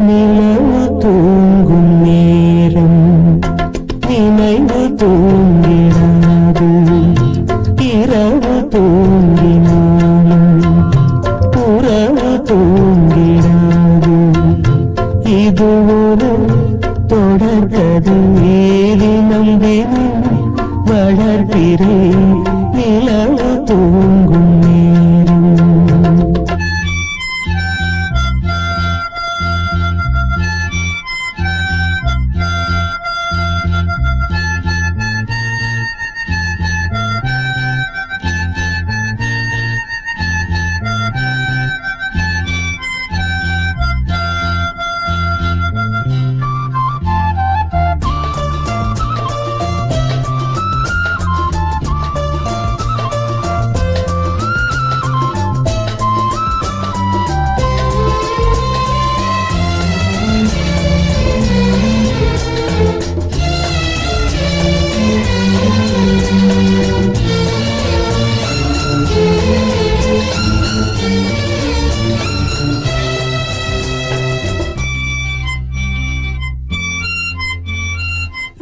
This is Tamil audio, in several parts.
நிலவு தூங்கும் நேரம் நினைவு தூங்கிடாது. இரவு தூங்கினாலும் உறவு தூங்கிடாது. இது ஒரு தொடர்கதை. தினம் தினம் வளர்கிறேன் நிலவு தூங்கும் நேரம்.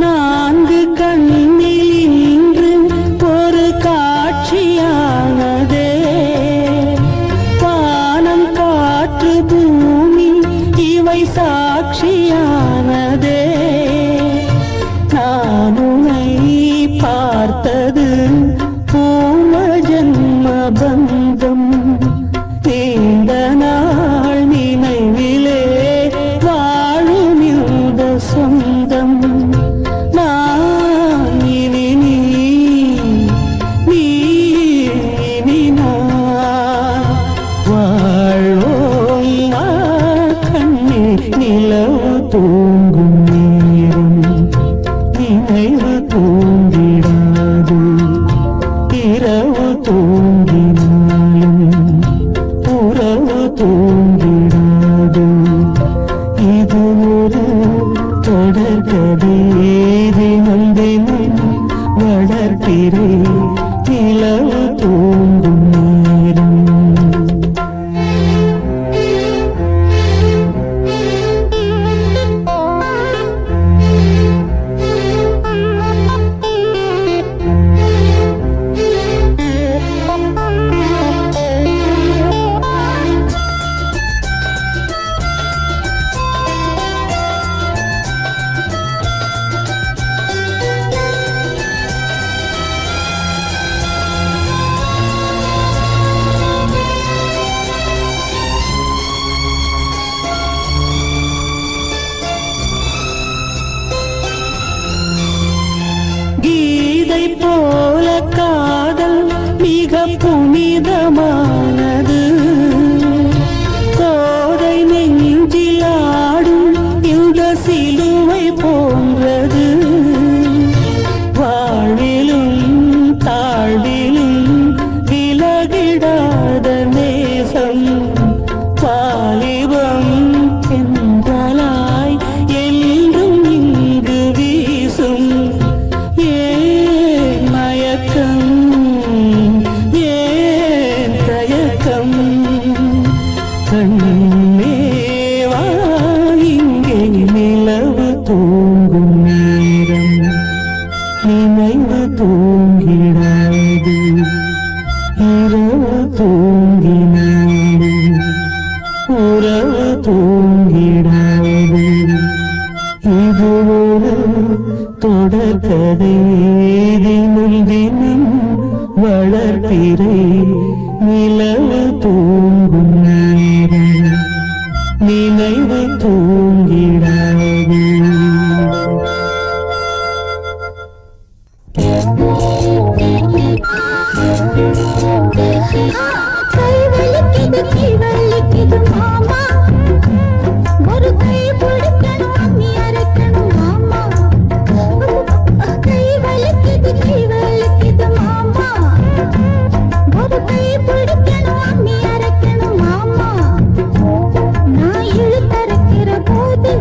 நான்கு கண்ணில் இன்று ஒரு காட்சியானதே. வானம் காற்று பூமி இவை சாட்சியானதே. நான் உன்னை பார்த்தது பூம ஜன்ம பந்தம். நீண்ட நாள் நினைவிலே வாழும் இந்த சொந்தம். நிலவு தூங்கும் நேரம் நினைவு தூங்கிடாது. இரவு தூங்கினாலும் உறவு தூங்கிடாது. இது ஒரு தொடர்கதை. தினம் தினம் வளர்க்கிறேன் நிலவு தூங்கும் நேரம். கீதை போல காதல் மிக புனிதமானது. கோதை நெஞ்சில் ஆடும் இந்த சிலுவை போன்றது. வாழ்விலும் தாழ்விலும் விலகிடாத நேசம். வாலிபம் என்றலாய் என்றும் இங்கு வீசும். ஏன் மயக்கம் ஏன் தயக்கம். கண்ணேவா இங்கே நிலவு தூங்கும் நேரம் நினைவு தூங்கிடாது. இரவு தூங்கினாலும் உறவு தூங்கிடாது. இது ஒரு தொடர்கதை. தினம் தினம் வளர்க்கிறேன் நிலவு தூங்கும் நேரம் நினைவு தூங்கிடாது. கை வலிக்குது கை வலிக்குது மாமா. ஒரு கை பிடிக்கணும் அம்மி அரைக்கணும் மாமா. கை வலிக்குது மாமா. ஒரு கை பிடிக்கணும் அம்மி அரைக்கணும் மாமா. நான் இழுத்தரைக்கிற போது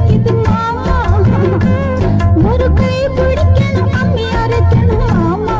வலிக்குது மாமா ஒரு கை பிடிக்கணும் அம்மி அரைக்கணும் மாமா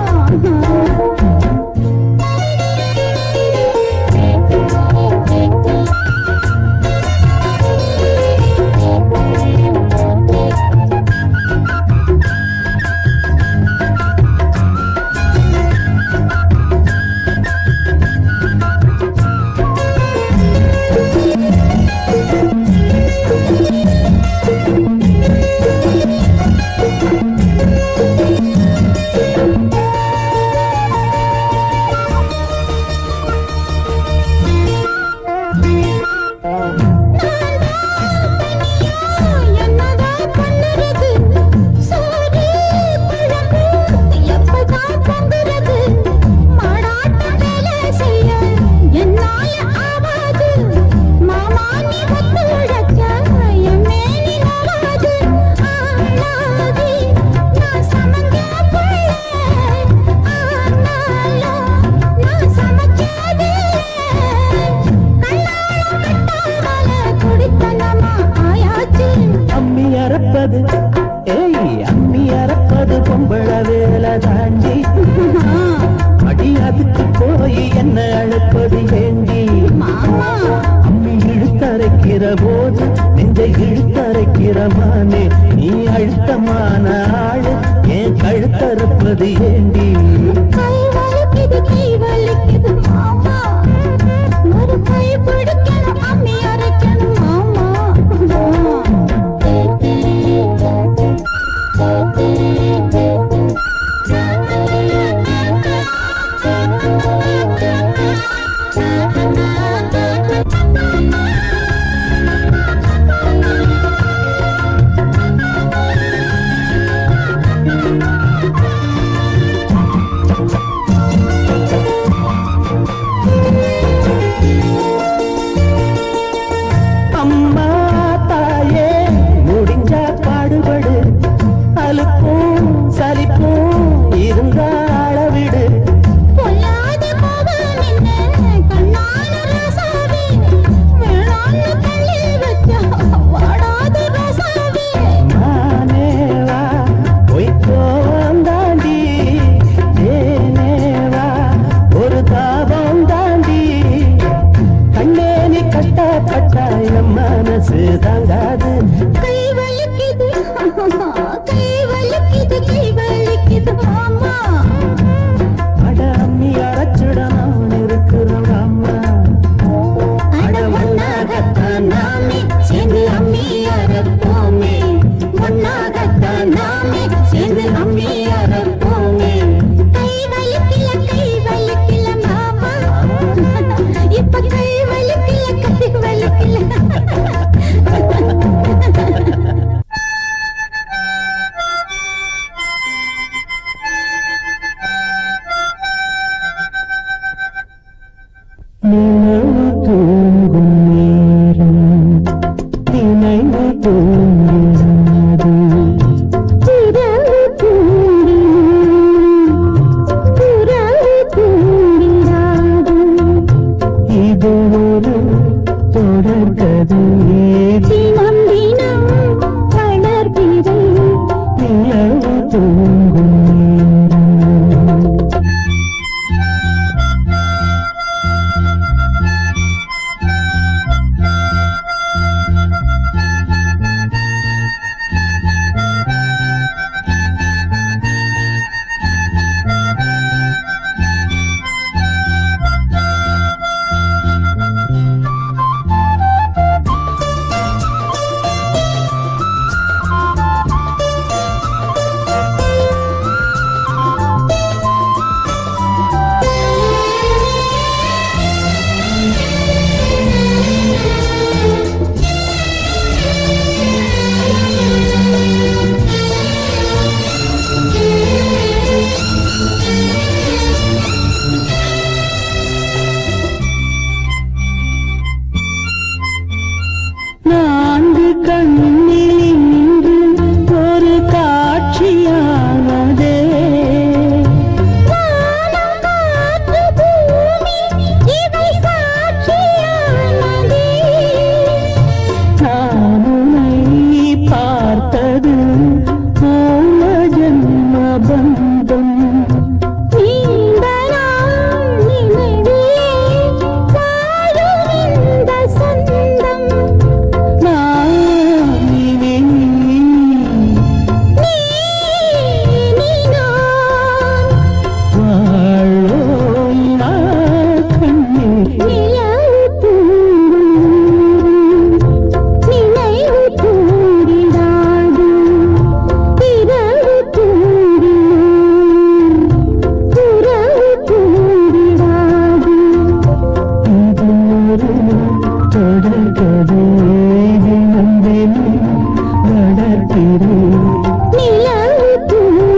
என்னதான் பண்ணுறது சோறு குழம்பு எப்பதான் பொங்குறது மாடாட்டம் வேலை செய்ய என்னால ஆவாது மாமா நீ ஒத்து உழைச்சா என் மேனி நோவாது ஆளாகி நான் சமைஞ்ச பிள்ளை ஆனாலும் நான் சமைச்சது கண்ணால கட்டாமல குடித்தனமா ஆயாச்சு அம்மி அறப்பது அம்மி அறப்பது பொம்பள வேலை தாண்டி அடி அதுக்கு போய் என்ன அழைப்பது ஏண்டி மாமா அம்மி இழுத்தரைக்கிற போது நெஞ்சை இழுத்தரைக்கிற மானே நீ அழுத்தமான ஆளு ஏன் கழுத்தறுப்பது ஏண்டி கை வலிக்குது கை வலிக்குது மாமா ஒரு கை பிடிக்கணும் அம்மி அரைக்கணும் மாமா நிலவு தூங்கும்.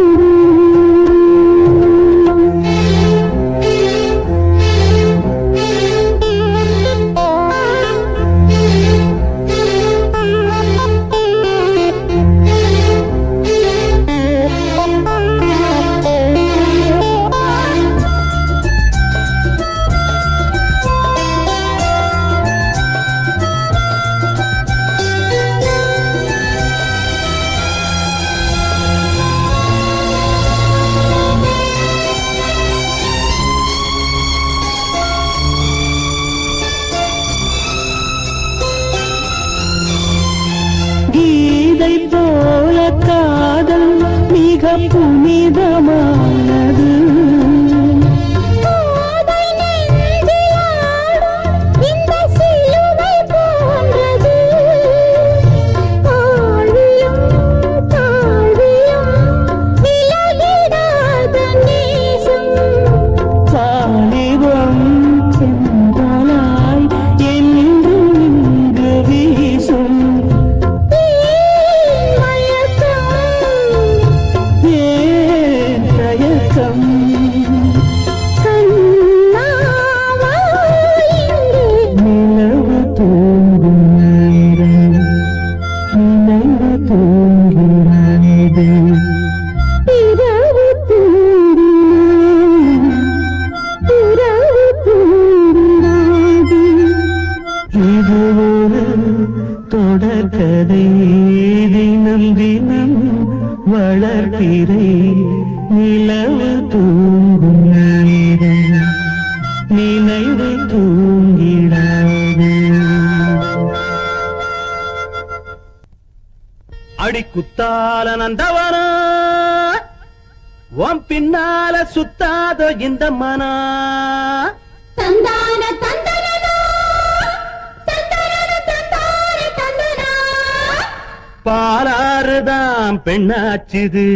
கீதை போல காதல் மிக புனிதமானது. கோதை நெஞ்சிலாடும் இந்த சிலுவை போன்றது. ஆழியும் தாழ்வியும் விலகிடாத நேசம். வாலிபம் சென்றலாய் என்றும் இங்கு வீசும். ஏன் தயக்கம்? நிலவு தூங்கும் நேரம் நினைவு தூங்கிறது. இது ஒரு தொடர்கதை, தினம் தினம் வளர்ப்பிறை. நிலவு தூங்கும் நேரம் நினைவு தூங்கிடாது. அடி குத்தால நந்தவனா உன் பின்னால சுத்தாத இந்த மனா. தந்தான தந்தனா தந்தன தந்தான தந்தனா. பாலாறுதான் பெண்ணாச்சுது,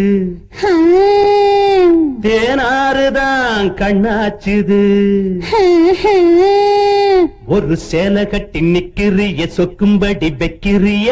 தேனாறுதான் கண்ணாச்சுது. ஒரு சேலை கட்டி நிக்கிறிய சொக்கும்படி வைக்கிறிய.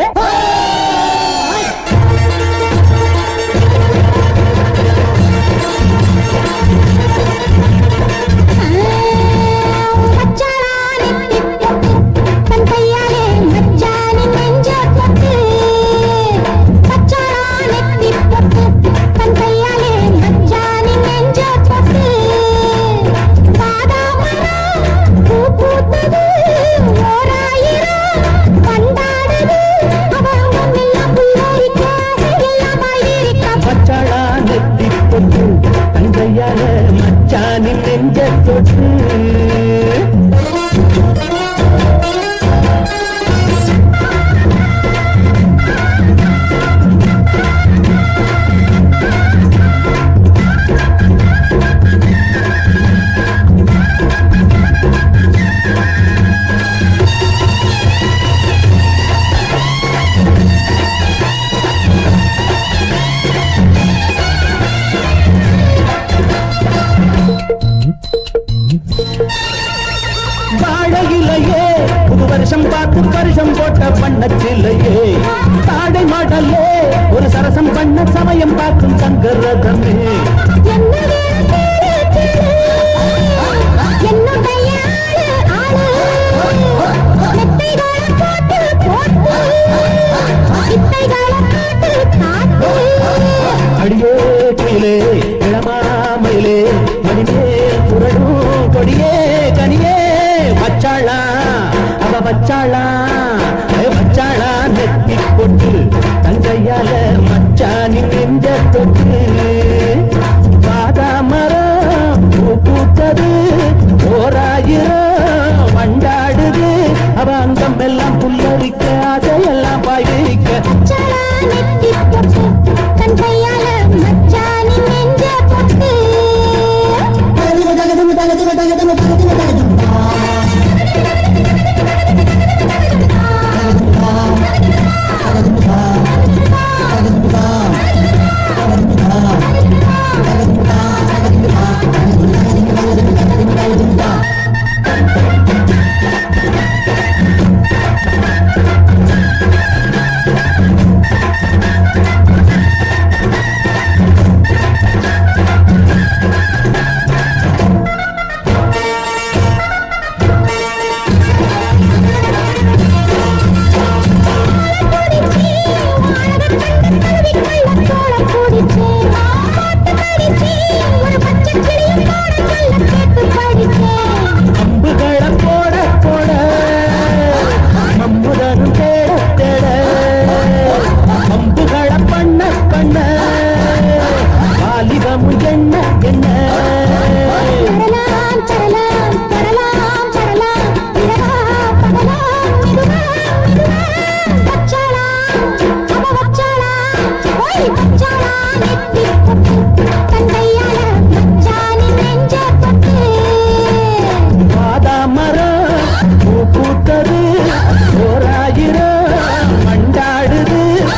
தங்கையால மச்சானின் நெஞ்ச தொட்டு. வாழையிலையே புது வருஷம் பார்த்து வருஷம் போட்ட பண்ணச்சிலையே. தாடை மாடலே ஒரு சரசம் பண்ண சமயம் பார்க்கும் சங்கரதமே. அடியே குயிலே இளமாமயிலே மணிமே புரடும் கொடியே கனியே. வச்சாளா அவ வச்சாளா வச்சாளா நெத்தி கொட்டு. தங்கையால மச்சானின் நெஞ்ச தொட்டு. பாதாமரம் பூ பூத்தது ஓராயிரம் வண்டாடுது. அவ அங்கம் எல்லாம் புல்லரிக்க அதையெல்லாம் பாய்விக்க. கண்கையால மச்சானின் நெஞ்ச தொட்டு.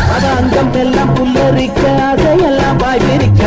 அவ அங்கம் எல்லாம் புல்லரிக்க அதையெல்லாம் பாய்விரிக்க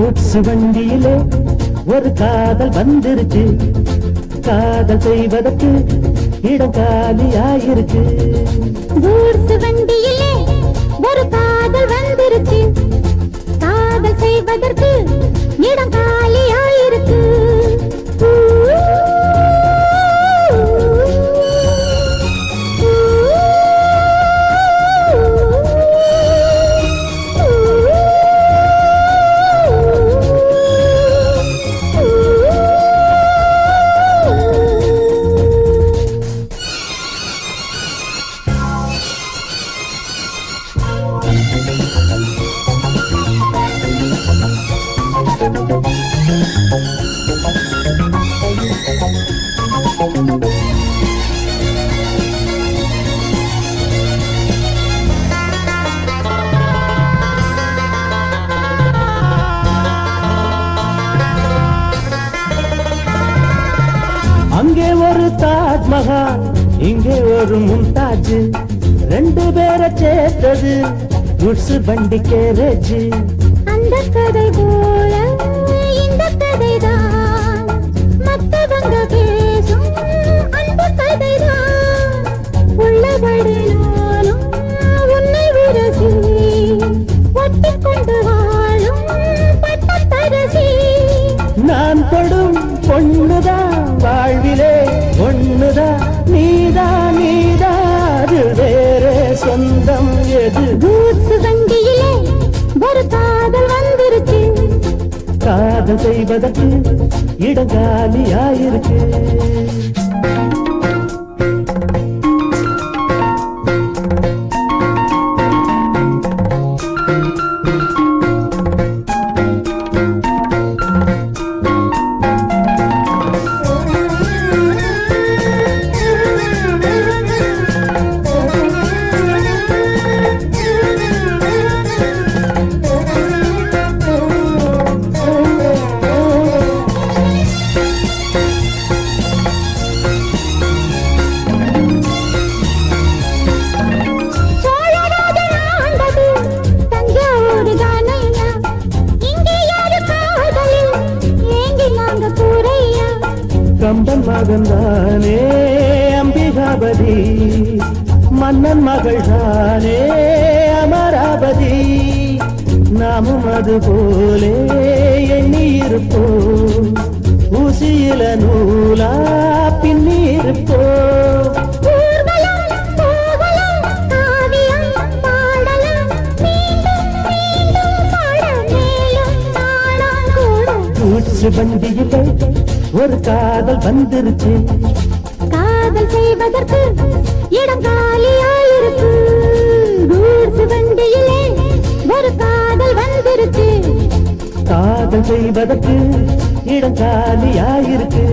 கூட்ஸ் வண்டியிலே ஒரு காதல் வந்துருச்சு, காதல் செய்வதற்கு இடம் காலியாயிருக்கு. கூட்ஸ் வண்டியிலே ஒரு காதல் வந்துருச்சு, காதல் செய்வதற்கு இடம் காலியாயிருக்கு. அங்கே ஒரு தாஜ்மஹால், இங்கே ஒரு மும்தாஜ், ரெண்டு பேரை சேர்த்தது குட்ஸ் வண்டி கேரேஜ். அந்த கதை போல இந்த கதைதான், மத்தவங்க பேசும் அந்த கதைதான். உள்ளபடி நானும் உன்னை விரசி, ஒட்டிக்கொண்டு வாழும் பட்டத்தரசி. நான் தொடும் பொண்ணுதான் வாழ்விலே ஒண்ணுதான், நீதான் நீதான் வேறே சொந்தம் எது? கூட்ஸ் வண்டியிலே ஒரு காதல் வந்துருச்சு, காதல் செய்வதற்கு இடம் காலியாயிருக்கு. கம்பன் மகன்தானே அம்பிகாபதி, மன்னன் மகள் தானே அமராவதி. நாமும் அது போலே எண்ணியிருப்போம், ஊசியில நூலா பின்னியிருப்போம். கூட்ஸ் வண்டியிலே ஒரு காதல் வந்துருச்சு, காதல் செய்வதற்கு இடம் காலியாயிருக்கு. கூட்ஸ் வண்டியிலே ஒரு காதல் வந்துருச்சு, காதல் செய்வதற்கு இடம் காலியாயிருக்கு.